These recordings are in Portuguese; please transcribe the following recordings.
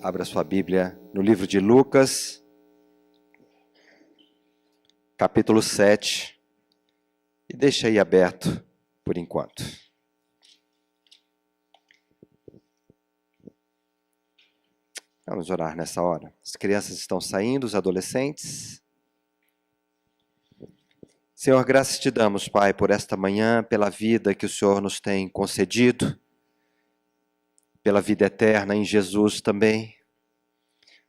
Abra sua Bíblia no livro de Lucas, capítulo 7, e deixa aí aberto por enquanto. Vamos orar nessa hora. As crianças estão saindo, os adolescentes. Senhor, graças te damos, Pai, por esta manhã, pela vida que o Senhor nos tem concedido, pela vida eterna em Jesus também.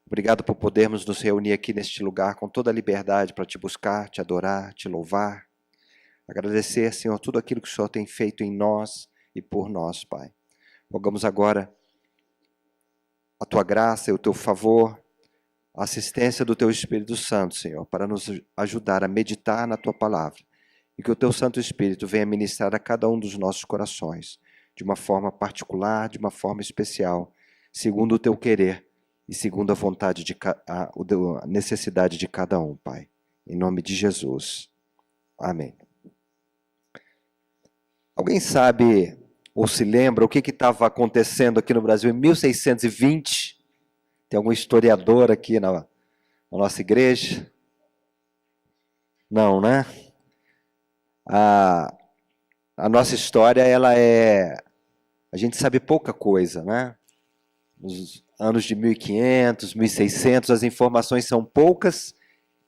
Obrigado por podermos nos reunir aqui neste lugar com toda a liberdade para te buscar, te adorar, te louvar. Agradecer, Senhor, tudo aquilo que o Senhor tem feito em nós e por nós, Pai. Rogamos agora a tua graça e o teu favor, a assistência do teu Espírito Santo, Senhor, para nos ajudar a meditar na tua palavra. E que o teu Santo Espírito venha ministrar a cada um dos nossos corações, de uma forma particular, de uma forma especial, segundo o teu querer e segundo a vontade, a necessidade de cada um, Pai. Em nome de Jesus. Amém. Alguém sabe ou se lembra o que estava acontecendo aqui no Brasil em 1620? Tem algum historiador aqui na nossa igreja? Não, né? A nossa história, a gente sabe pouca coisa, né? Nos anos de 1500, 1600, as informações são poucas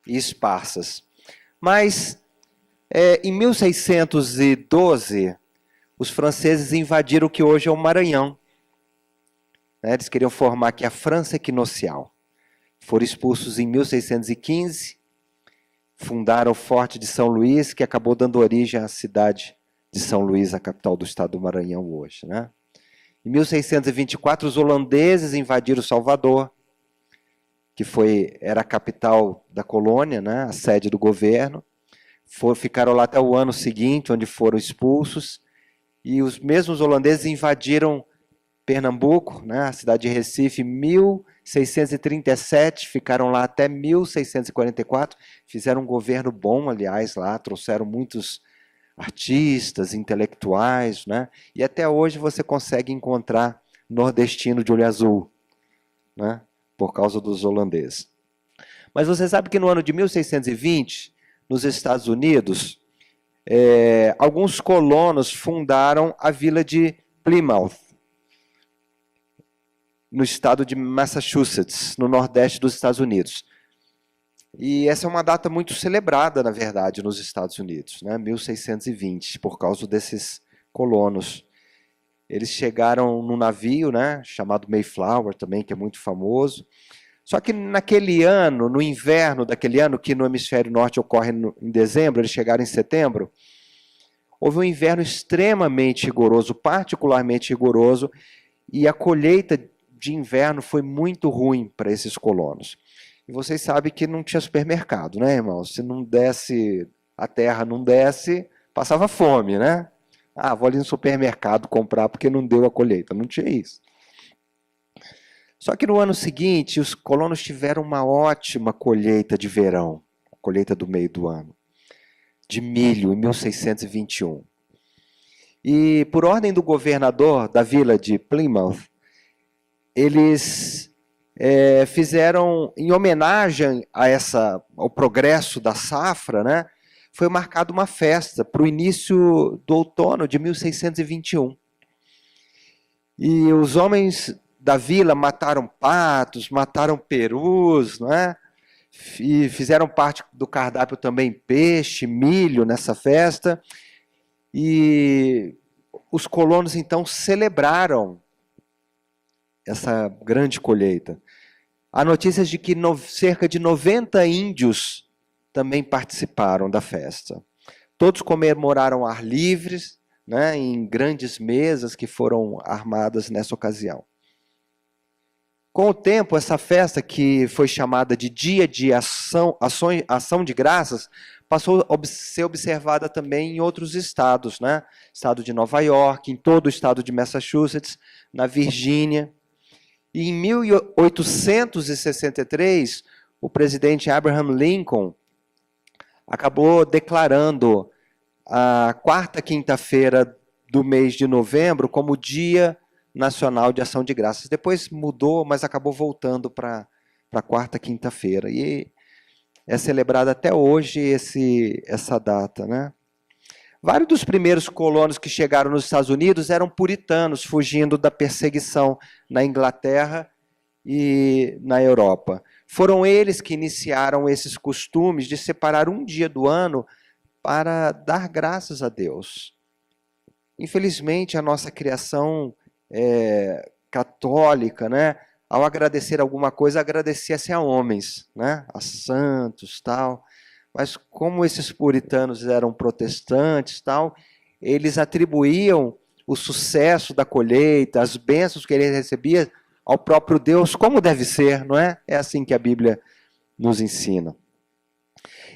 e esparsas. Mas, em 1612, os franceses invadiram o que hoje é o Maranhão. Eles queriam formar aqui a França Equinocial. Foram expulsos em 1615, fundaram o Forte de São Luís, que acabou dando origem à cidade de São Luís, a capital do estado do Maranhão hoje, né? Em 1624, os holandeses invadiram Salvador, que era a capital da colônia, né? A sede do governo. Ficaram lá até o ano seguinte, onde foram expulsos. E os mesmos holandeses invadiram Pernambuco, né, a cidade de Recife, em 1637, ficaram lá até 1644, fizeram um governo bom, aliás, lá, trouxeram muitos artistas, intelectuais, né, e até hoje você consegue encontrar nordestino de olho azul, né, por causa dos holandeses. Mas você sabe que no ano de 1620, nos Estados Unidos, alguns colonos fundaram a vila de Plymouth, no estado de Massachusetts, no nordeste dos Estados Unidos. E essa é uma data muito celebrada, na verdade, nos Estados Unidos, né? 1620, por causa desses colonos. Eles chegaram num navio, né, chamado Mayflower também, que é muito famoso. Só que naquele ano, no inverno daquele ano, que no hemisfério norte ocorre em dezembro, eles chegaram em setembro, houve um inverno extremamente rigoroso, particularmente rigoroso, e a colheita de inverno foi muito ruim para esses colonos. E vocês sabem que não tinha supermercado, né, irmão? Se não desse, a terra não desse, passava fome, né? Vou ali no supermercado comprar porque não deu a colheita. Não tinha isso. Só que no ano seguinte, os colonos tiveram uma ótima colheita de verão, a colheita do meio do ano, de milho, em 1621. E por ordem do governador da vila de Plymouth, eles fizeram, em homenagem ao progresso da safra, né, foi marcada uma festa para o início do outono de 1621. E os homens da vila mataram patos, mataram perus, né? E fizeram parte do cardápio também peixe, milho nessa festa. E os colonos, então, celebraram essa grande colheita. Há notícias de que cerca de 90 índios também participaram da festa. Todos comemoraram ar livre, né, em grandes mesas que foram armadas nessa ocasião. Com o tempo, essa festa, que foi chamada de Dia de Ação de Graças, passou a ser observada também em outros estados, né? Estado de Nova York, em todo o estado de Massachusetts, na Virgínia. E em 1863, o presidente Abraham Lincoln acabou declarando a quarta quinta-feira do mês de novembro como Dia Nacional de Ação de Graças. Depois mudou, mas acabou voltando para a quarta quinta-feira. E é celebrada até hoje essa data, né? Vários dos primeiros colonos que chegaram nos Estados Unidos eram puritanos, fugindo da perseguição na Inglaterra e na Europa. Foram eles que iniciaram esses costumes de separar um dia do ano para dar graças a Deus. Infelizmente, a nossa criação católica, né, ao agradecer alguma coisa, agradecia-se a homens, né, a santos, tal. Mas como esses puritanos eram protestantes, tal, eles atribuíam o sucesso da colheita, as bênçãos que ele recebia ao próprio Deus, como deve ser, não é? É assim que a Bíblia nos ensina.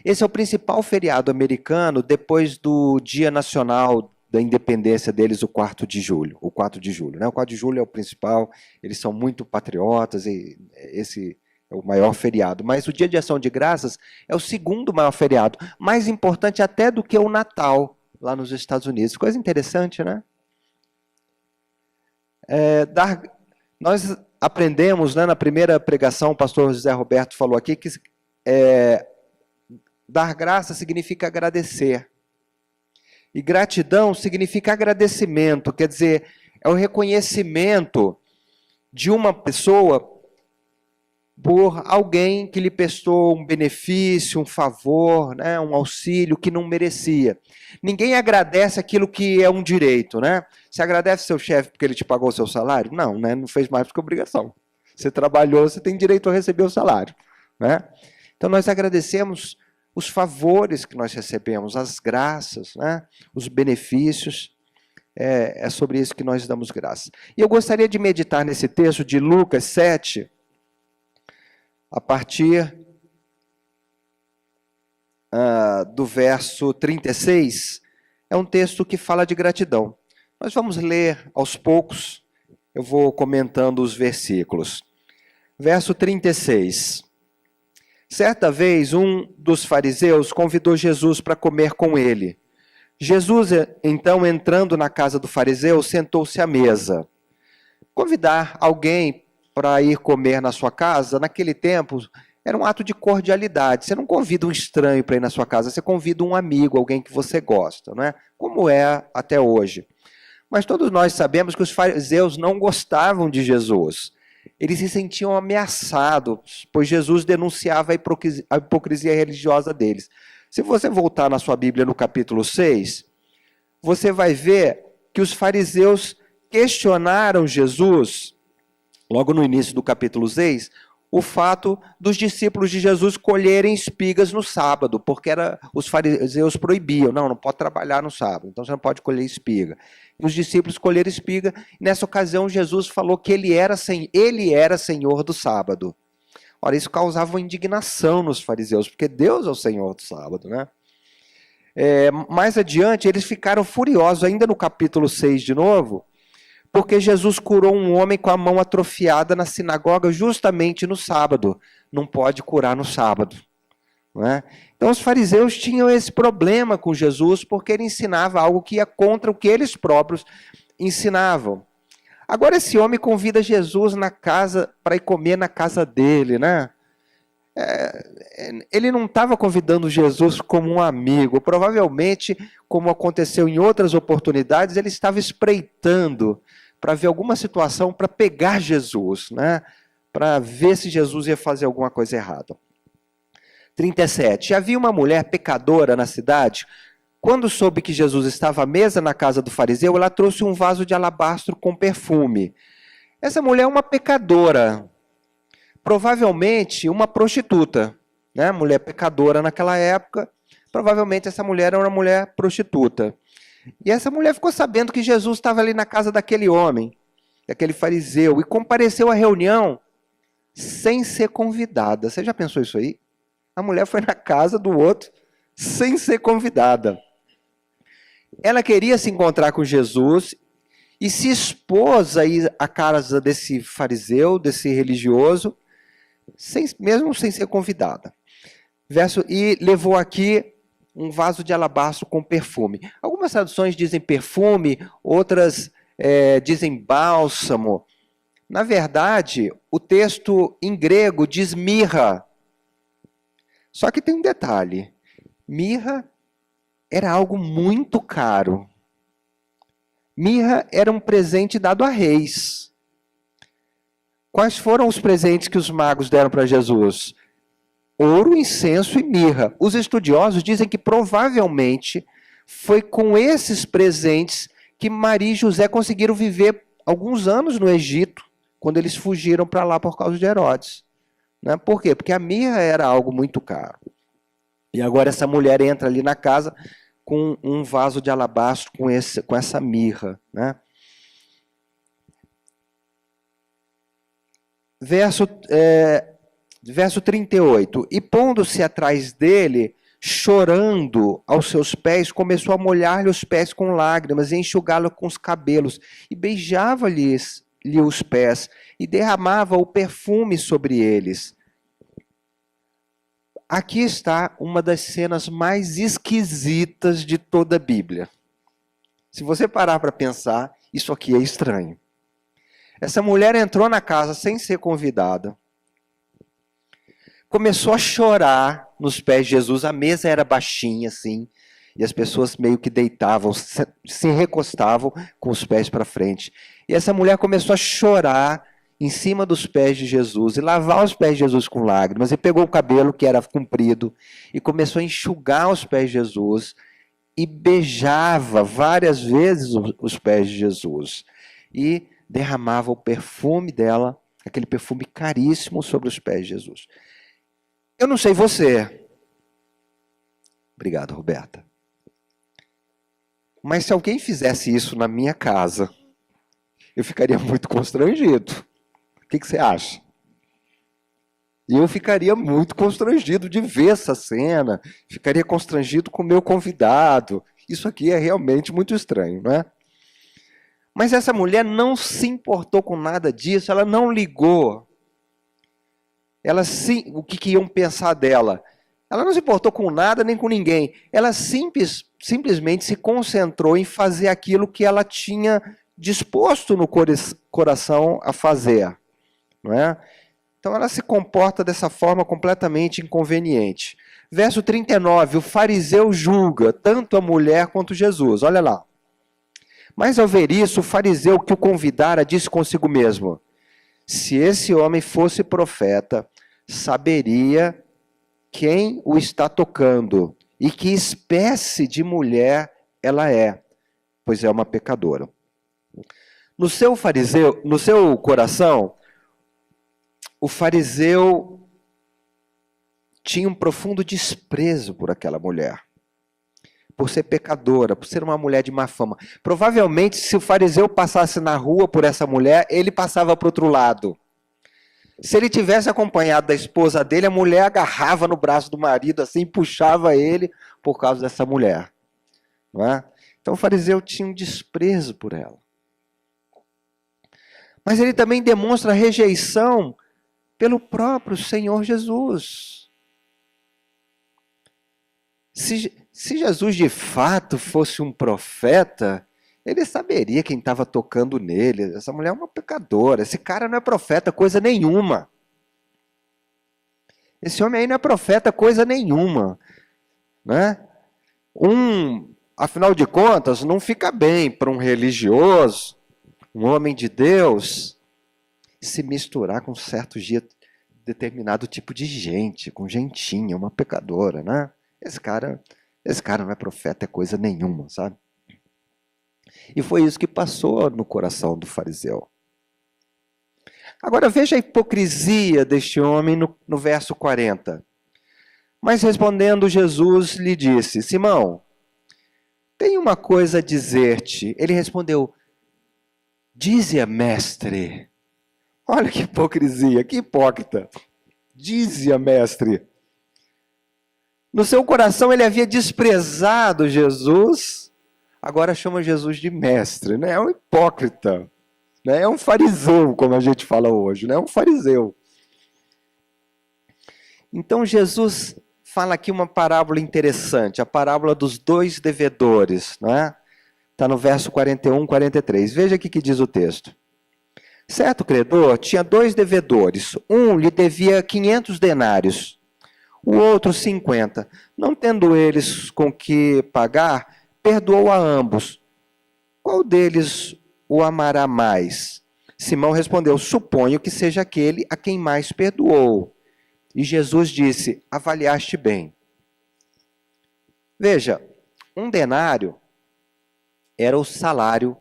Esse é o principal feriado americano depois do Dia Nacional da Independência deles, o 4 de julho. O 4 de julho, né? O 4 de julho é o principal, eles são muito patriotas, e esse é o maior feriado. Mas o Dia de Ação de Graças é o segundo maior feriado, mais importante até do que o Natal, lá nos Estados Unidos. Coisa interessante, né? Nós aprendemos, né, na primeira pregação, o pastor José Roberto falou aqui, que dar graça significa agradecer. E gratidão significa agradecimento, quer dizer, é o reconhecimento de uma pessoa por alguém que lhe prestou um benefício, um favor, né, um auxílio que não merecia. Ninguém agradece aquilo que é um direito, né? Você agradece seu chefe porque ele te pagou o seu salário? Não, né? Não fez mais do que obrigação. Você trabalhou, você tem direito a receber o salário, né? Então nós agradecemos os favores que nós recebemos, as graças, né? Os benefícios. É sobre isso que nós damos graças. E eu gostaria de meditar nesse texto de Lucas 7, a partir do verso 36, é um texto que fala de gratidão. Nós vamos ler aos poucos, eu vou comentando os versículos. Verso 36. Certa vez, um dos fariseus convidou Jesus para comer com ele. Jesus, então, entrando na casa do fariseu, sentou-se à mesa. Convidar alguém para ir comer na sua casa, naquele tempo, era um ato de cordialidade. Você não convida um estranho para ir na sua casa, você convida um amigo, alguém que você gosta, não é? Como é até hoje. Mas todos nós sabemos que os fariseus não gostavam de Jesus. Eles se sentiam ameaçados, pois Jesus denunciava a hipocrisia religiosa deles. Se você voltar na sua Bíblia no capítulo 6, você vai ver que os fariseus questionaram Jesus, logo no início do capítulo 6, o fato dos discípulos de Jesus colherem espigas no sábado, porque os fariseus proibiam, não pode trabalhar no sábado, então você não pode colher espiga. E os discípulos colheram espiga, e nessa ocasião Jesus falou que ele era Senhor do sábado. Ora, isso causava uma indignação nos fariseus, porque Deus é o Senhor do sábado, né? Mais adiante, eles ficaram furiosos, ainda no capítulo 6 de novo, porque Jesus curou um homem com a mão atrofiada na sinagoga justamente no sábado. Não pode curar no sábado, não é? Então os fariseus tinham esse problema com Jesus, porque ele ensinava algo que ia contra o que eles próprios ensinavam. Agora esse homem convida Jesus na casa para ir comer na casa dele, né? Ele não estava convidando Jesus como um amigo. Provavelmente, como aconteceu em outras oportunidades, ele estava espreitando para ver alguma situação para pegar Jesus, né? Para ver se Jesus ia fazer alguma coisa errada. 37. Havia uma mulher pecadora na cidade. Quando soube que Jesus estava à mesa na casa do fariseu, ela trouxe um vaso de alabastro com perfume. Essa mulher é uma pecadora, provavelmente uma prostituta, né? Mulher pecadora naquela época, provavelmente essa mulher era uma mulher prostituta. E essa mulher ficou sabendo que Jesus estava ali na casa daquele homem, daquele fariseu, e compareceu à reunião sem ser convidada. Você já pensou isso aí? A mulher foi na casa do outro sem ser convidada. Ela queria se encontrar com Jesus e se expôs aí à casa desse fariseu, desse religioso, mesmo sem ser convidada. E levou aqui um vaso de alabastro com perfume. Algumas traduções dizem perfume, outras dizem bálsamo. Na verdade, o texto em grego diz mirra. Só que tem um detalhe. Mirra era algo muito caro. Mirra era um presente dado a reis. Quais foram os presentes que os magos deram para Jesus? Ouro, incenso e mirra. Os estudiosos dizem que provavelmente foi com esses presentes que Maria e José conseguiram viver alguns anos no Egito, quando eles fugiram para lá por causa de Herodes. Né? Por quê? Porque a mirra era algo muito caro. E agora essa mulher entra ali na casa com um vaso de alabastro com essa mirra. Né? Verso 38. E pondo-se atrás dele, chorando aos seus pés, começou a molhar-lhe os pés com lágrimas e enxugá-lo com os cabelos, e beijava-lhe os pés, e derramava o perfume sobre eles. Aqui está uma das cenas mais esquisitas de toda a Bíblia. Se você parar para pensar, isso aqui é estranho. Essa mulher entrou na casa sem ser convidada. Começou a chorar nos pés de Jesus. A mesa era baixinha assim, e as pessoas meio que deitavam, se recostavam com os pés para frente. E essa mulher começou a chorar em cima dos pés de Jesus, e lavar os pés de Jesus com lágrimas, e pegou o cabelo que era comprido, e começou a enxugar os pés de Jesus, e beijava várias vezes os pés de Jesus, e derramava o perfume dela, aquele perfume caríssimo, sobre os pés de Jesus. Eu não sei você. Obrigado, Roberta. Mas se alguém fizesse isso na minha casa, eu ficaria muito constrangido. O que você acha? E eu ficaria muito constrangido de ver essa cena, ficaria constrangido com o meu convidado. Isso aqui é realmente muito estranho, não é? Mas essa mulher não se importou com nada disso, ela não ligou. O que iam pensar dela? Ela não se importou com nada nem com ninguém. Ela simplesmente se concentrou em fazer aquilo que ela tinha disposto no coração a fazer. Não é? Então ela se comporta dessa forma completamente inconveniente. Verso 39, o fariseu julga tanto a mulher quanto Jesus. Olha lá. Mas ao ver isso, o fariseu que o convidara disse consigo mesmo: se esse homem fosse profeta, saberia quem o está tocando e que espécie de mulher ela é, pois é uma pecadora. No seu coração, o fariseu tinha um profundo desprezo por aquela mulher, por ser pecadora, por ser uma mulher de má fama. Provavelmente, se o fariseu passasse na rua por essa mulher, ele passava para o outro lado. Se ele tivesse acompanhado da esposa dele, a mulher agarrava no braço do marido, assim, puxava ele por causa dessa mulher. Não é? Então o fariseu tinha um desprezo por ela. Mas ele também demonstra rejeição pelo próprio Senhor Jesus. Se Jesus de fato fosse um profeta, ele saberia quem estava tocando nele. Essa mulher é uma pecadora. Esse cara não é profeta coisa nenhuma. Esse homem aí não é profeta coisa nenhuma. Né? Afinal de contas, não fica bem para um religioso, um homem de Deus, se misturar com determinado tipo de gente, com gentinha, uma pecadora, né? Esse cara não é profeta, é coisa nenhuma, sabe? E foi isso que passou no coração do fariseu. Agora veja a hipocrisia deste homem no verso 40. Mas respondendo Jesus lhe disse: Simão, tenho uma coisa a dizer-te. Ele respondeu: dize-a, mestre. Olha que hipocrisia, que hipócrita. Dize-a, mestre. No seu coração ele havia desprezado Jesus, agora chama Jesus de mestre, né? É um hipócrita, né? É um fariseu, como a gente fala hoje, né? É um fariseu. Então Jesus fala aqui uma parábola interessante, a parábola dos dois devedores, né? Está no verso 41, 43. Veja aqui que diz o texto. Certo credor tinha 2 devedores. Um lhe devia 500 denários, o outro 50. Não tendo eles com que pagar, perdoou a ambos. Qual deles o amará mais? Simão respondeu, suponho que seja aquele a quem mais perdoou. E Jesus disse, avaliaste bem. Veja, um denário era o salário,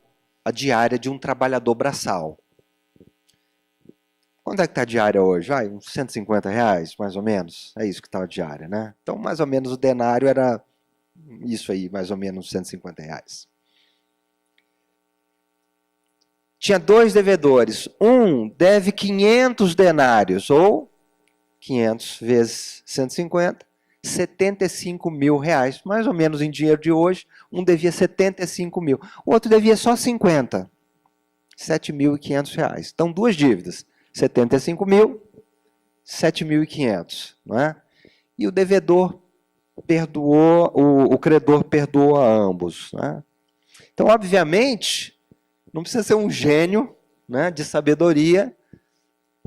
a diária de um trabalhador braçal. Quanto é que está a diária hoje? Uns R$ 150, mais ou menos. É isso que está a diária, né? Então, mais ou menos, o denário era isso aí, mais ou menos R$ 150. Tinha 2 devedores. Um deve 500 denários, ou 500 vezes 150, R$ 75.000. Mais ou menos em dinheiro de hoje, um devia 75 mil. O outro devia só 50. R$ 7.500. Então, 2 dívidas. 75 mil, 7.500, não é? E o devedor perdoou, o credor perdoou a ambos, né? Então, obviamente, não precisa ser um gênio, né, de sabedoria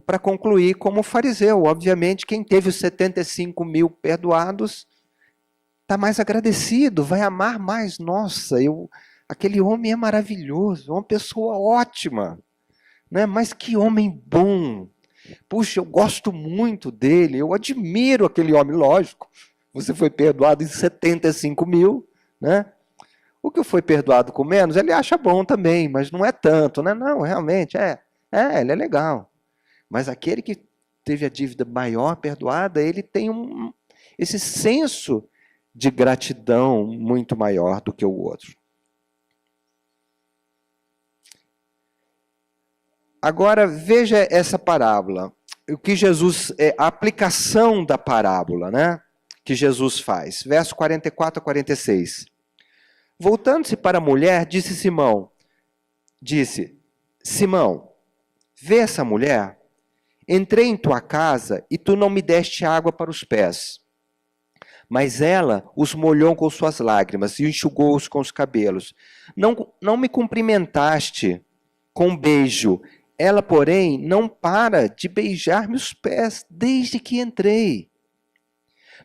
para concluir como fariseu. Obviamente, quem teve os 75 mil perdoados está mais agradecido, vai amar mais. Nossa, aquele homem é maravilhoso, uma pessoa ótima. Né? Mas que homem bom! Puxa, eu gosto muito dele, eu admiro aquele homem, lógico. Você foi perdoado em 75 mil, né? O que foi perdoado com menos, ele acha bom também, mas não é tanto, né? Não, realmente, ele é legal. Mas aquele que teve a dívida maior perdoada, ele tem esse senso de gratidão muito maior do que o outro. Agora, veja essa parábola. O que Jesus, a aplicação da parábola, né? Que Jesus faz. Verso 44 a 46. Voltando-se para a mulher, disse, Simão, vê essa mulher? Entrei em tua casa e tu não me deste água para os pés. Mas ela os molhou com suas lágrimas e enxugou-os com os cabelos. Não me cumprimentaste com um beijo. Ela, porém, não para de beijar-me os pés desde que entrei.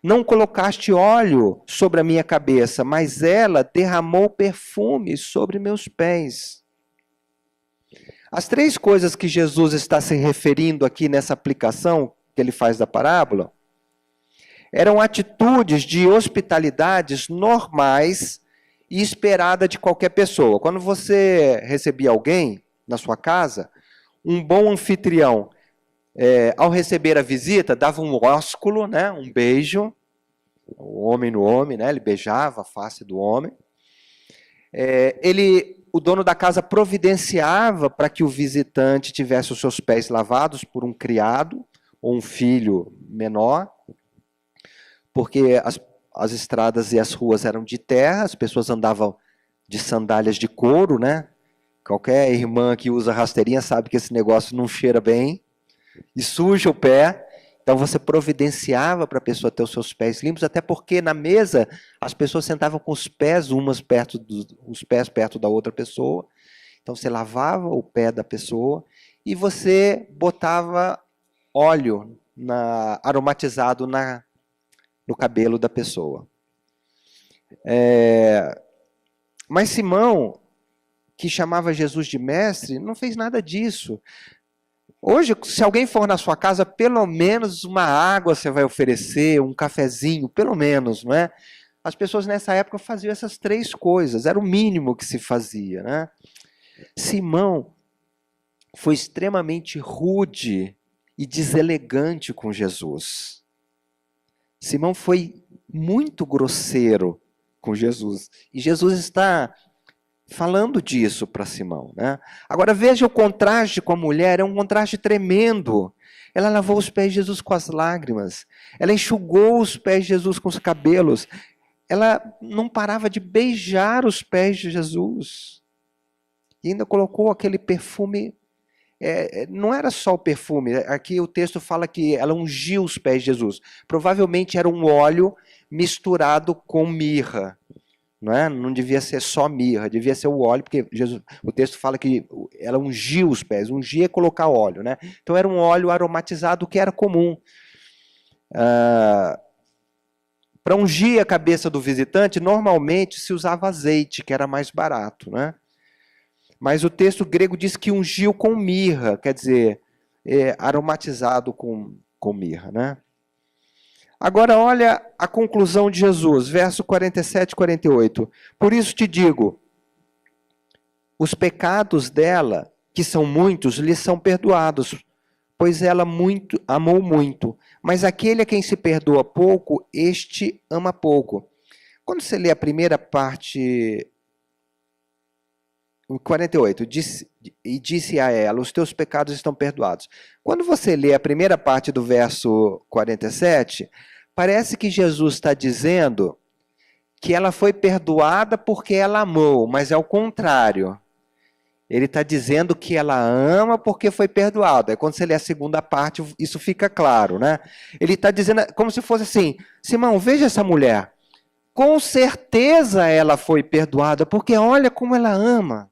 Não colocaste óleo sobre a minha cabeça, mas ela derramou perfume sobre meus pés. As 3 coisas que Jesus está se referindo aqui nessa aplicação que ele faz da parábola, eram atitudes de hospitalidades normais e esperada de qualquer pessoa. Quando você recebia alguém na sua casa, um bom anfitrião, ao receber a visita, dava um ósculo, né, um beijo, o homem no homem, né, ele beijava a face do homem. O dono da casa providenciava para que o visitante tivesse os seus pés lavados por um criado ou um filho menor, porque as estradas e as ruas eram de terra, as pessoas andavam de sandálias de couro, né? Qualquer irmã que usa rasteirinha sabe que esse negócio não cheira bem e suja o pé. Então você providenciava para a pessoa ter os seus pés limpos, até porque na mesa as pessoas sentavam com os pés perto da outra pessoa. Então você lavava o pé da pessoa e você botava óleo aromatizado no cabelo da pessoa. Mas Simão, que chamava Jesus de mestre, não fez nada disso. Hoje, se alguém for na sua casa, pelo menos uma água você vai oferecer, um cafezinho, pelo menos, não é? As pessoas nessa época faziam essas 3 coisas, era o mínimo que se fazia, né? Simão foi extremamente rude e deselegante com Jesus. Simão foi muito grosseiro com Jesus. E Jesus está falando disso para Simão, né? Agora veja o contraste com a mulher, é um contraste tremendo. Ela lavou os pés de Jesus com as lágrimas. Ela enxugou os pés de Jesus com os cabelos. Ela não parava de beijar os pés de Jesus. E ainda colocou aquele perfume. Não era só o perfume. Aqui o texto fala que ela ungiu os pés de Jesus. Provavelmente era um óleo misturado com mirra. Não é? Não devia ser só mirra, devia ser o óleo, porque o texto fala que ela ungiu os pés, ungir é colocar óleo, né? Então era um óleo aromatizado que era comum. Para ungir a cabeça do visitante, normalmente se usava azeite, que era mais barato, né? Mas o texto grego diz que ungiu com mirra, quer dizer, aromatizado com mirra, né? Agora olha a conclusão de Jesus, verso 47 e 48. Por isso te digo, os pecados dela, que são muitos, lhes são perdoados, pois ela amou muito. Mas aquele a quem se perdoa pouco, este ama pouco. Quando você lê a primeira parte, 48, disse a ela, os teus pecados estão perdoados. Quando você lê a primeira parte do verso 47, parece que Jesus está dizendo que ela foi perdoada porque ela amou, mas é o contrário. Ele está dizendo que ela ama porque foi perdoada. Quando você lê a segunda parte, isso fica claro, né? Ele está dizendo como se fosse assim, Simão, veja essa mulher. Com certeza ela foi perdoada, porque olha como ela ama.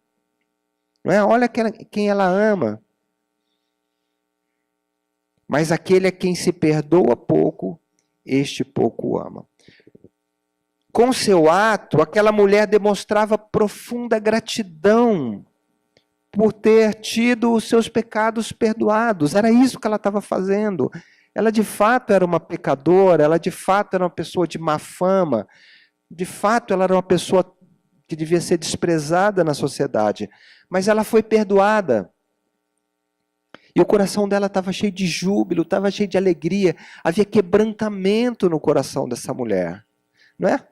Não é? Olha quem ela ama. Mas aquele a quem se perdoa pouco, este pouco ama. Com seu ato, aquela mulher demonstrava profunda gratidão por ter tido os seus pecados perdoados. Era isso que ela estava fazendo. Ela de fato era uma pecadora, ela de fato era uma pessoa de má fama, de fato ela era uma pessoa que devia ser desprezada na sociedade, mas ela foi perdoada. E o coração dela estava cheio de júbilo, estava cheio de alegria, havia quebrantamento no coração dessa mulher, não é?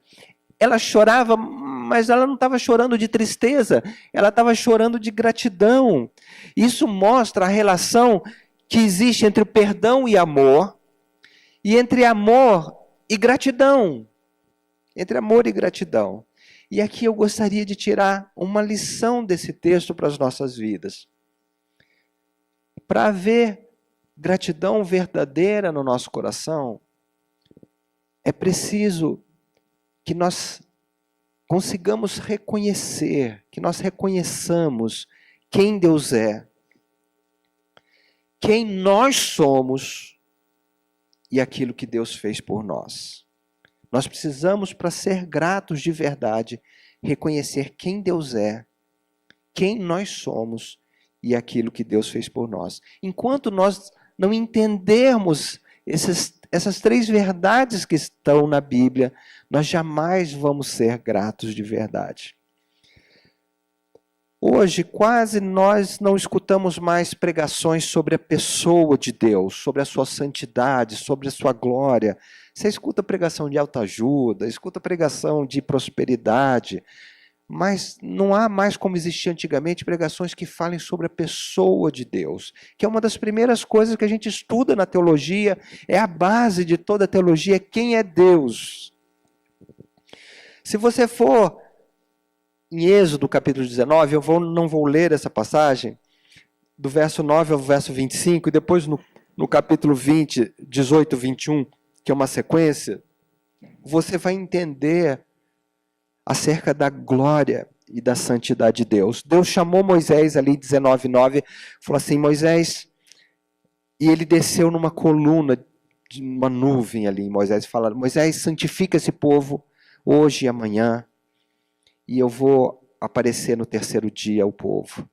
Ela chorava, mas ela não estava chorando de tristeza, ela estava chorando de gratidão. Isso mostra a relação que existe entre o perdão e amor, e entre amor e gratidão. Entre amor e gratidão. E aqui eu gostaria de tirar uma lição desse texto para as nossas vidas. Para haver gratidão verdadeira no nosso coração, é preciso que nós consigamos reconhecer, que nós reconheçamos quem Deus é, quem nós somos e aquilo que Deus fez por nós. Nós precisamos, para ser gratos de verdade, reconhecer quem Deus é, quem nós somos e aquilo que Deus fez por nós. Enquanto nós não entendermos essas três verdades que estão na Bíblia, nós jamais vamos ser gratos de verdade. Hoje, quase nós não escutamos mais pregações sobre a pessoa de Deus, sobre a sua santidade, sobre a sua glória. Você escuta pregação de autoajuda, escuta pregação de prosperidade, mas não há mais, como existia antigamente, pregações que falem sobre a pessoa de Deus, que é uma das primeiras coisas que a gente estuda na teologia, é a base de toda a teologia, quem é Deus. Se você for em Êxodo capítulo 19, não vou ler essa passagem, do verso 9 ao verso 25, e depois no capítulo 20, 18, 21, que é uma sequência, você vai entender acerca da glória e da santidade de Deus. Deus chamou Moisés ali, 19:9, falou assim, Moisés, e ele desceu numa coluna, de uma nuvem ali, Moisés fala, Moisés, santifica esse povo hoje e amanhã, e eu vou aparecer no terceiro dia ao povo.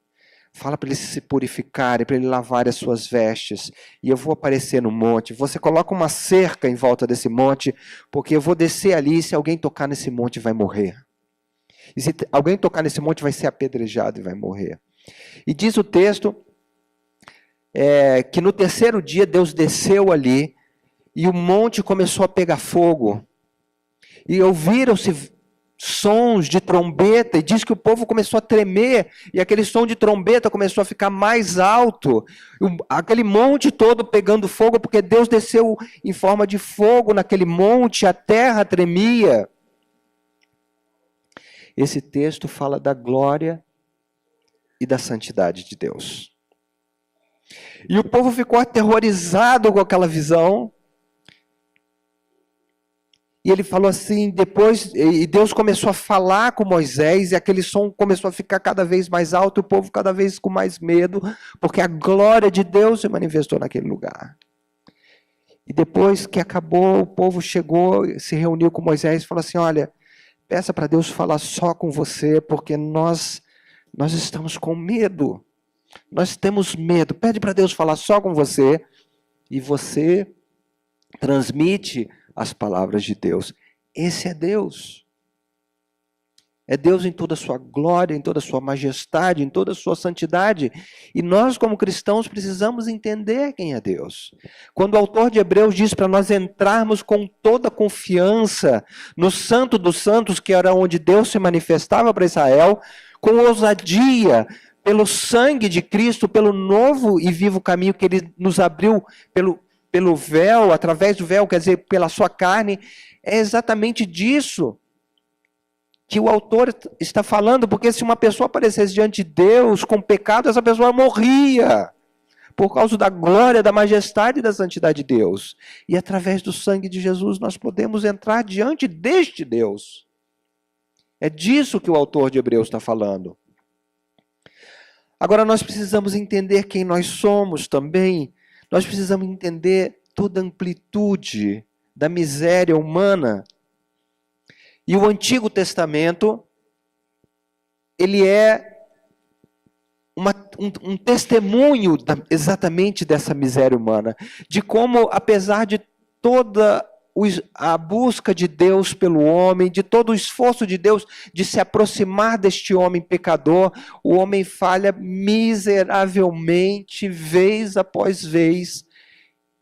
Fala para eles se purificarem, para eles lavarem as suas vestes, e eu vou aparecer no monte. Você coloca uma cerca em volta desse monte, porque eu vou descer ali, e se alguém tocar nesse monte vai morrer. E se alguém tocar nesse monte vai ser apedrejado e vai morrer. E diz o texto que no terceiro dia Deus desceu ali, e o monte começou a pegar fogo, e ouviram-se sons de trombeta, e diz que o povo começou a tremer, e aquele som de trombeta começou a ficar mais alto, aquele monte todo pegando fogo, porque Deus desceu em forma de fogo naquele monte, a terra tremia. Esse texto fala da glória e da santidade de Deus. E o povo ficou aterrorizado com aquela visão, E ele falou assim, depois, e Deus começou a falar com Moisés, e aquele som começou a ficar cada vez mais alto, e o povo cada vez com mais medo, porque a glória de Deus se manifestou naquele lugar. E depois que acabou, o povo chegou, se reuniu com Moisés e falou assim, olha, peça para Deus falar só com você, porque nós estamos com medo. Nós temos medo. Pede para Deus falar só com você, e você transmite as palavras de Deus. Esse é Deus. É Deus em toda a sua glória, em toda a sua majestade, em toda a sua santidade. E nós, como cristãos, precisamos entender quem é Deus. Quando o autor de Hebreus diz para nós entrarmos com toda confiança no Santo dos Santos, que era onde Deus se manifestava para Israel, com ousadia, pelo sangue de Cristo, pelo novo e vivo caminho que Ele nos abriu pelo véu, através do véu, quer dizer, pela sua carne, é exatamente disso que o autor está falando, porque se uma pessoa aparecesse diante de Deus com pecado, essa pessoa morria, por causa da glória, da majestade e da santidade de Deus. E através do sangue de Jesus nós podemos entrar diante deste Deus. É disso que o autor de Hebreus está falando. Agora nós precisamos entender quem nós somos também. Nós precisamos entender toda a amplitude da miséria humana. E o Antigo Testamento, ele é um testemunho exatamente dessa miséria humana. De como, apesar de toda a busca de Deus pelo homem, de todo o esforço de Deus de se aproximar deste homem pecador, o homem falha miseravelmente, vez após vez,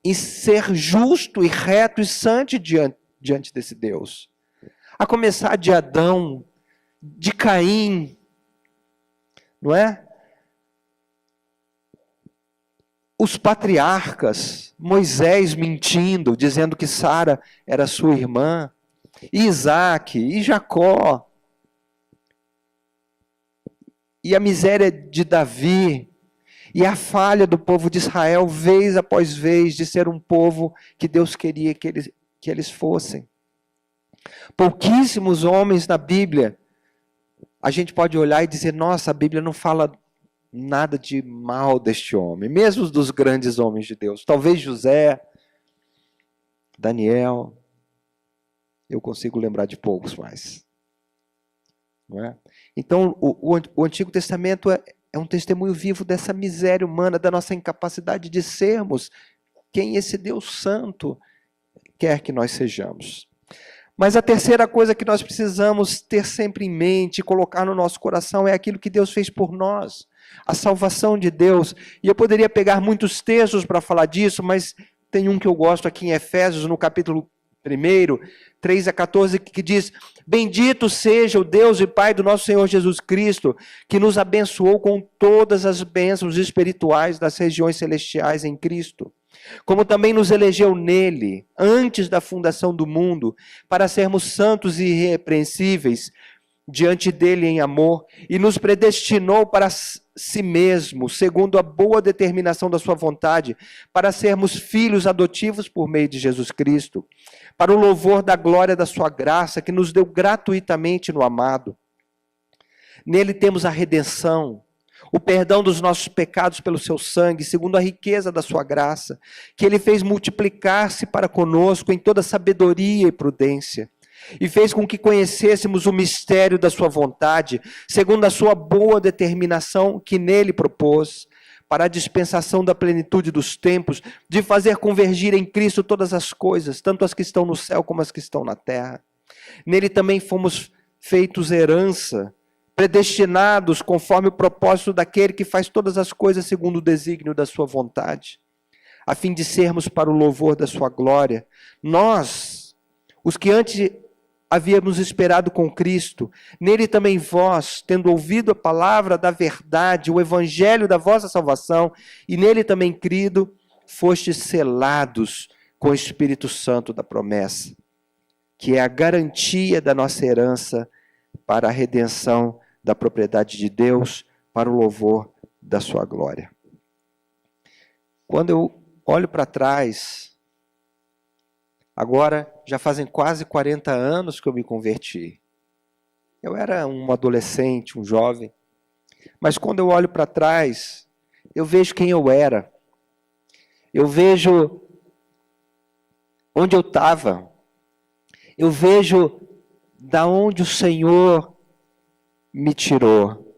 em ser justo e reto e santo diante desse Deus. A começar de Adão, de Caim, não é? Os patriarcas, Moisés mentindo, dizendo que Sara era sua irmã, Isaac e Jacó, e a miséria de Davi, e a falha do povo de Israel, vez após vez, de ser um povo que Deus queria que eles fossem. Pouquíssimos homens na Bíblia, a gente pode olhar e dizer, nossa, a Bíblia não fala nada de mal deste homem, mesmo dos grandes homens de Deus. Talvez José, Daniel, eu consigo lembrar de poucos mais. Não é? Então, o Antigo Testamento é um testemunho vivo dessa miséria humana, da nossa incapacidade de sermos quem esse Deus Santo quer que nós sejamos. Mas a terceira coisa que nós precisamos ter sempre em mente, colocar no nosso coração, é aquilo que Deus fez por nós. A salvação de Deus. E eu poderia pegar muitos textos para falar disso, mas tem um que eu gosto aqui em Efésios, no capítulo 1, 3 a 14, que diz: Bendito seja o Deus e Pai do nosso Senhor Jesus Cristo, que nos abençoou com todas as bênçãos espirituais das regiões celestiais em Cristo, como também nos elegeu nele, antes da fundação do mundo, para sermos santos e irrepreensíveis diante dele em amor, e nos predestinou para si mesmo, segundo a boa determinação da sua vontade, para sermos filhos adotivos por meio de Jesus Cristo, para o louvor da glória da sua graça, que nos deu gratuitamente no amado. Nele temos a redenção, o perdão dos nossos pecados pelo seu sangue, segundo a riqueza da sua graça, que ele fez multiplicar-se para conosco em toda sabedoria e prudência, e fez com que conhecêssemos o mistério da sua vontade, segundo a sua boa determinação que nele propôs, para a dispensação da plenitude dos tempos, de fazer convergir em Cristo todas as coisas, tanto as que estão no céu como as que estão na terra. Nele também fomos feitos herança, predestinados conforme o propósito daquele que faz todas as coisas segundo o desígnio da sua vontade, a fim de sermos para o louvor da sua glória. Nós, os que antes havíamos esperado com Cristo, nele também vós, tendo ouvido a palavra da verdade, o evangelho da vossa salvação, e nele também crido, fostes selados com o Espírito Santo da promessa, que é a garantia da nossa herança para a redenção da propriedade de Deus, para o louvor da sua glória. Quando eu olho para trás, Agora, já fazem quase 40 anos que eu me converti. Eu era um adolescente, um jovem. Mas quando eu olho para trás, eu vejo quem eu era. Eu vejo onde eu estava. Eu vejo da onde o Senhor me tirou.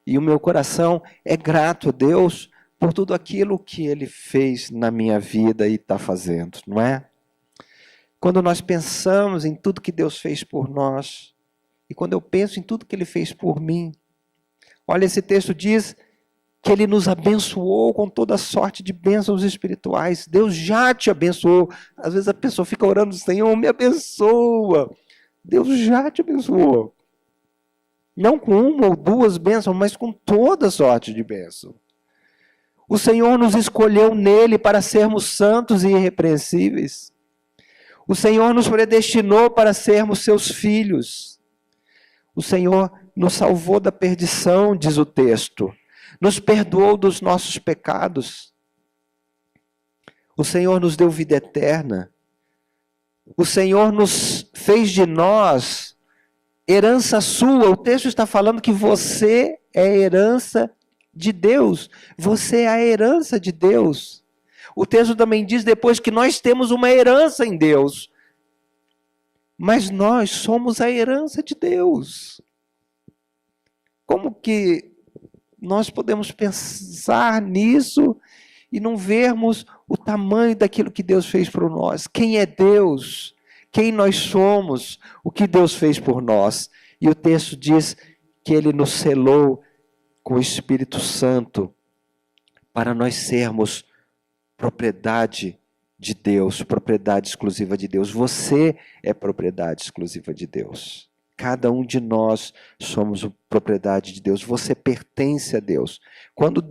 E o meu coração é grato a Deus por tudo aquilo que Ele fez na minha vida e está fazendo, não é? Quando nós pensamos em tudo que Deus fez por nós, e quando eu penso em tudo que Ele fez por mim, olha, esse texto diz que Ele nos abençoou com toda sorte de bênçãos espirituais. Deus já te abençoou. Às vezes a pessoa fica orando, Senhor, me abençoa. Deus já te abençoou. Não com uma ou duas bênçãos, mas com toda sorte de bênção. O Senhor nos escolheu nele para sermos santos e irrepreensíveis. O Senhor nos predestinou para sermos seus filhos. O Senhor nos salvou da perdição, diz o texto. Nos perdoou dos nossos pecados. O Senhor nos deu vida eterna. O Senhor nos fez de nós herança sua. O texto está falando que você é herança de Deus. Você é a herança de Deus. O texto também diz depois que nós temos uma herança em Deus. Mas nós somos a herança de Deus. Como que nós podemos pensar nisso e não vermos o tamanho daquilo que Deus fez por nós? Quem é Deus? Quem nós somos? O que Deus fez por nós? E o texto diz que Ele nos selou com o Espírito Santo para nós sermos propriedade de Deus, propriedade exclusiva de Deus. Você é propriedade exclusiva de Deus. Cada um de nós somos propriedade de Deus. Você pertence a Deus. Quando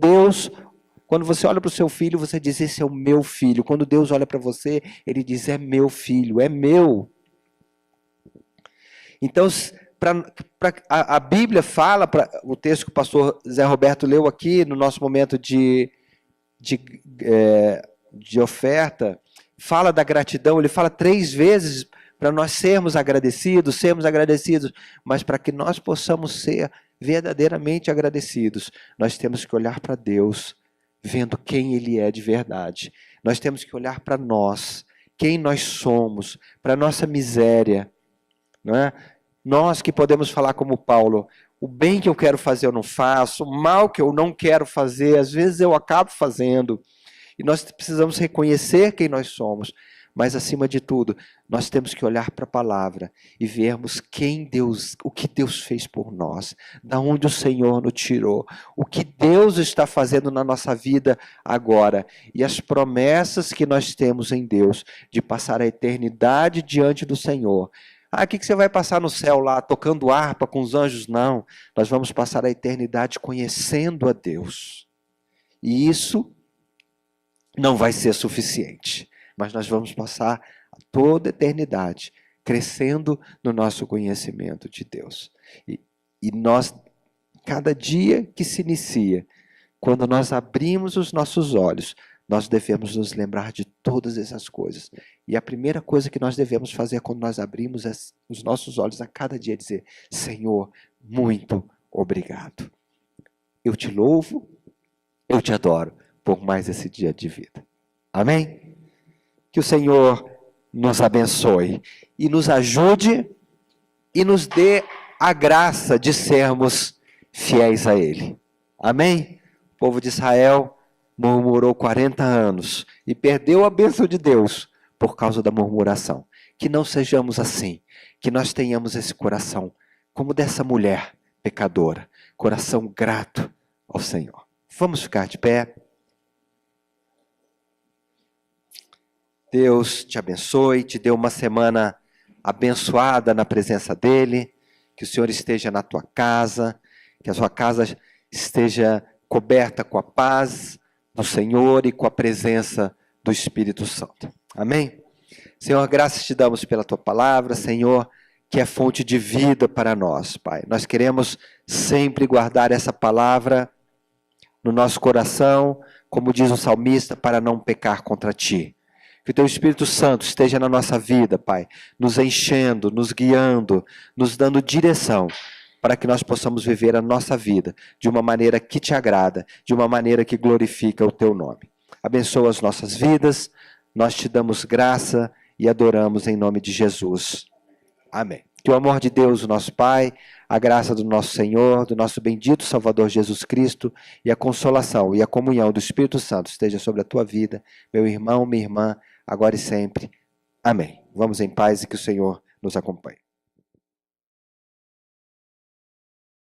você olha para o seu filho, você diz, esse é o meu filho. Quando Deus olha para você, Ele diz, é meu filho, é meu. Então, a Bíblia fala, o texto que o pastor Zé Roberto leu aqui, no nosso momento de oferta, fala da gratidão, ele fala 3 vezes para nós sermos agradecidos, mas para que nós possamos ser verdadeiramente agradecidos, nós temos que olhar para Deus, vendo quem Ele é de verdade. Nós temos que olhar para nós, quem nós somos, para a nossa miséria, não é? Nós que podemos falar como Paulo, o bem que eu quero fazer eu não faço, o mal que eu não quero fazer, às vezes eu acabo fazendo. E nós precisamos reconhecer quem nós somos. Mas, acima de tudo, nós temos que olhar para a palavra e vermos o que Deus fez por nós, da onde o Senhor nos tirou, o que Deus está fazendo na nossa vida agora e as promessas que nós temos em Deus de passar a eternidade diante do Senhor. O que você vai passar no céu lá, tocando harpa com os anjos? Não, nós vamos passar a eternidade conhecendo a Deus. E isso não vai ser suficiente. Mas nós vamos passar toda a eternidade crescendo no nosso conhecimento de Deus. E nós, cada dia que se inicia, quando nós abrimos os nossos olhos, nós devemos nos lembrar de todas essas coisas. E a primeira coisa que nós devemos fazer quando nós abrimos os nossos olhos a cada dia é dizer, Senhor, muito obrigado. Eu te louvo, eu te adoro por mais esse dia de vida. Amém? Que o Senhor nos abençoe e nos ajude e nos dê a graça de sermos fiéis a Ele. Amém? O povo de Israel murmurou 40 anos e perdeu a bênção de Deus por causa da murmuração. Que não sejamos assim, que nós tenhamos esse coração como dessa mulher pecadora, coração grato ao Senhor. Vamos ficar de pé. Deus te abençoe, te dê uma semana abençoada na presença dEle, que o Senhor esteja na tua casa, que a sua casa esteja coberta com a paz do Senhor e com a presença do Espírito Santo. Amém? Senhor, graças te damos pela tua palavra, Senhor, que é fonte de vida para nós, Pai. Nós queremos sempre guardar essa palavra no nosso coração, como diz o salmista, para não pecar contra ti. Que o Teu Espírito Santo esteja na nossa vida, Pai, nos enchendo, nos guiando, nos dando direção, para que nós possamos viver a nossa vida de uma maneira que Te agrada, de uma maneira que glorifica o Teu nome. Abençoa as nossas vidas, nós Te damos graça e adoramos em nome de Jesus. Amém. Que o amor de Deus, o nosso Pai, a graça do nosso Senhor, do nosso bendito Salvador Jesus Cristo e a consolação e a comunhão do Espírito Santo esteja sobre a tua vida, meu irmão, minha irmã, agora e sempre. Amém. Vamos em paz e que o Senhor nos acompanhe.